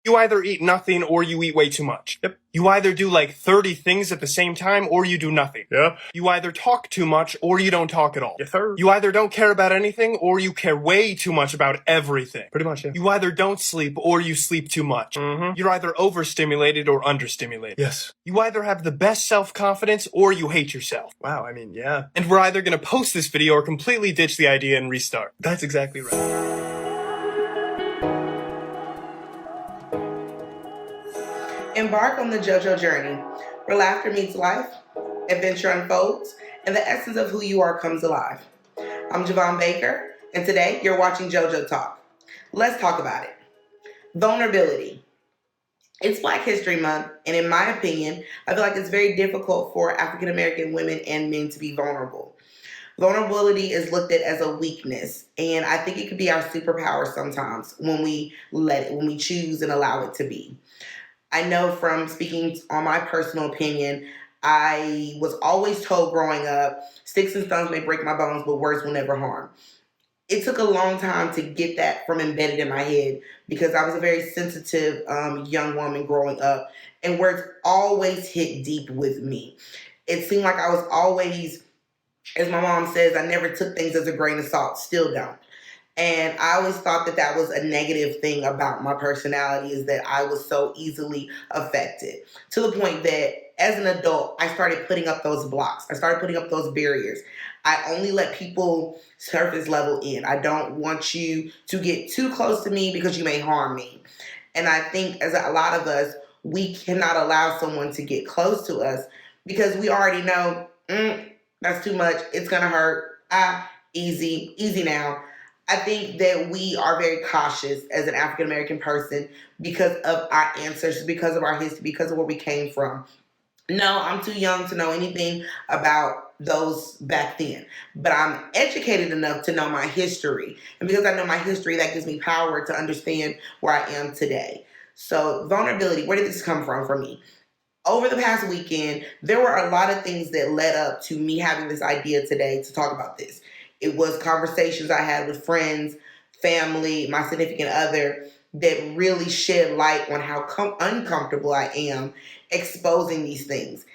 You either eat nothing or you eat way too much. Yep. You either do like 30 things at the same time or you do nothing. Yeah. You either talk too much or you don't talk at all. Yes, sir. You either don't care about anything or you care way too much about everything. Pretty much, yeah. You either don't sleep or you sleep too much. Mm-hmm. You're either overstimulated or understimulated. Yes. You either have the best self-confidence or you hate yourself. Wow, I mean, yeah. And we're either going to post this video or completely ditch the idea and restart. That's exactly right. Embark on the JoJo journey, where laughter meets life, adventure unfolds, and the essence of who you are comes alive. I'm Javon Baker, and today you're watching JoJo Talk. Let's talk about it. Vulnerability. It's Black History Month, and in my opinion, I feel like it's very difficult for African American women and men to be vulnerable. Vulnerability is looked at as a weakness, and I think it could be our superpower sometimes when we choose and allow it to be. I know from speaking on my personal opinion, I was always told growing up, sticks and stones may break my bones, but words will never harm. It took a long time to get that from embedded in my head because I was a very sensitive young woman growing up, and words always hit deep with me. It seemed like I was always, as my mom says, I never took things as a grain of salt, still don't. And I always thought that that was a negative thing about my personality, is that I was so easily affected, to the point that as an adult, I started putting up those blocks. I started putting up those barriers. I only let people surface level in. I don't want you to get too close to me because you may harm me. And I think as a lot of us, we cannot allow someone to get close to us because we already know, that's too much. It's going to hurt. Easy now. I think that we are very cautious as an African American person because of our ancestors, because of our history, because of where we came from. No, I'm too young to know anything about those back then, but I'm educated enough to know my history. And because I know my history, that gives me power to understand where I am today. So vulnerability, where did this come from for me? Over the past weekend, there were a lot of things that led up to me having this idea today to talk about this. It was conversations I had with friends, family, my significant other that really shed light on how uncomfortable I am exposing these things.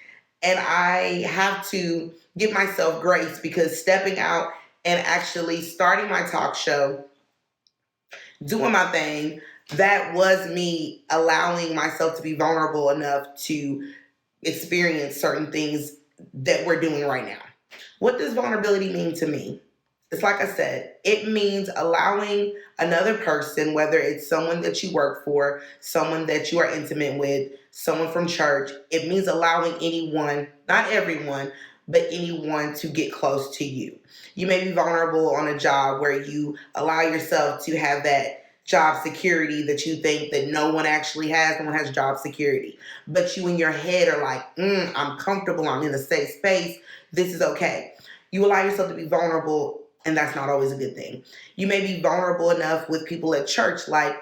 And I have to give myself grace because stepping out and actually starting my talk show, doing my thing, that was me allowing myself to be vulnerable enough to experience certain things that we're doing right now. What does vulnerability mean to me? It's like I said, it means allowing another person, whether it's someone that you work for, someone that you are intimate with, someone from church, it means allowing anyone, not everyone, but anyone to get close to you. You may be vulnerable on a job where you allow yourself to have that job security that you think that no one actually has. No one has job security. But you in your head are like, I'm comfortable. I'm in a safe space. This is okay. You allow yourself to be vulnerable, and that's not always a good thing. You may be vulnerable enough with people at church, like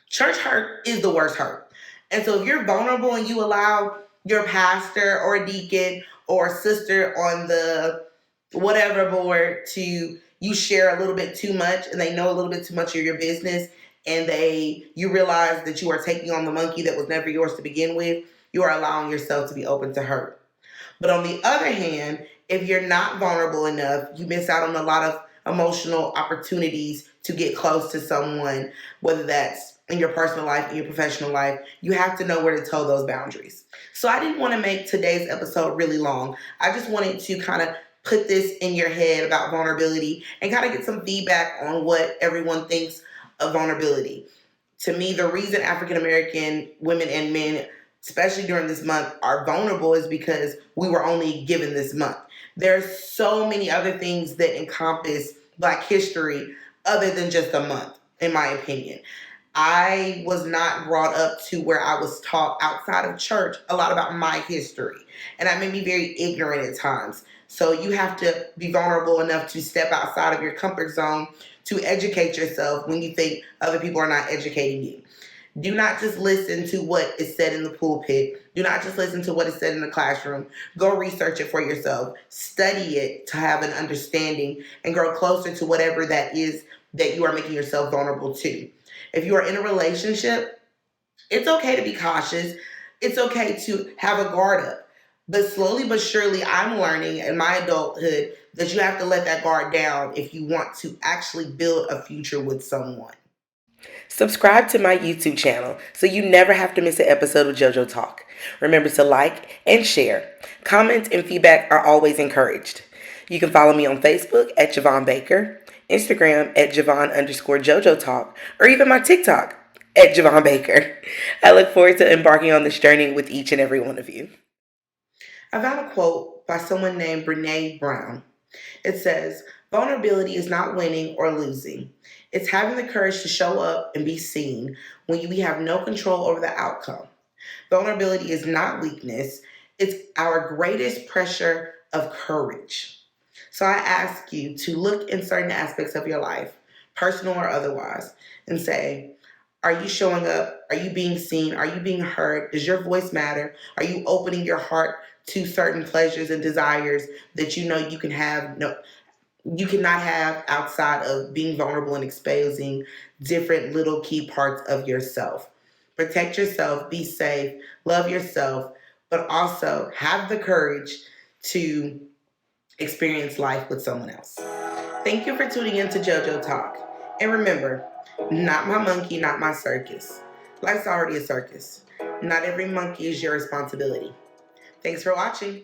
church hurt is the worst hurt. And so if you're vulnerable and you allow your pastor or deacon or sister on the whatever board to you share a little bit too much and they know a little bit too much of your business and you realize that you are taking on the monkey that was never yours to begin with, you are allowing yourself to be open to hurt. But on the other hand, if you're not vulnerable enough, you miss out on a lot of emotional opportunities to get close to someone, whether that's in your personal life, in your professional life. You have to know where to toe those boundaries. So I didn't want to make today's episode really long. I just wanted to kind of put this in your head about vulnerability and kind of get some feedback on what everyone thinks of vulnerability. To me, the reason African American women and men, especially during this month, are vulnerable is because we were only given this month. There's so many other things that encompass Black history other than just a month, in my opinion. I was not brought up to where I was taught outside of church a lot about my history. And that made me very ignorant at times. So you have to be vulnerable enough to step outside of your comfort zone to educate yourself when you think other people are not educating you. Do not just listen to what is said in the pulpit. Do not just listen to what is said in the classroom. Go research it for yourself. Study it to have an understanding and grow closer to whatever that is that you are making yourself vulnerable to. If you are in a relationship, It's okay to be cautious. It's okay to have a guard up. But slowly but surely, I'm learning in my adulthood that you have to let that guard down if you want to actually build a future with someone. Subscribe to my YouTube channel so you never have to miss an episode of JoJo Talk. Remember to like and share. Comments and feedback are always encouraged. You can follow me on Facebook at Javon Baker, Instagram at Javon_JoJo Talk, or even my TikTok at Javon Baker. I look forward to embarking on this journey with each and every one of you. I found a quote by someone named Brene Brown. It says, vulnerability is not winning or losing. It's having the courage to show up and be seen when we have no control over the outcome. Vulnerability is not weakness. It's our greatest pressure of courage. So I ask you to look in certain aspects of your life, personal or otherwise, and say, are you showing up? Are you being seen? Are you being heard? Does your voice matter? Are you opening your heart to certain pleasures and desires that you know you can have? No, you cannot have outside of being vulnerable and exposing different little key parts of yourself. Protect yourself, be safe, love yourself, but also have the courage to experience life with someone else. Thank you for tuning in to JoJo Talk. And remember, not my monkey, not my circus. Life's already a circus. Not every monkey is your responsibility. Thanks for watching.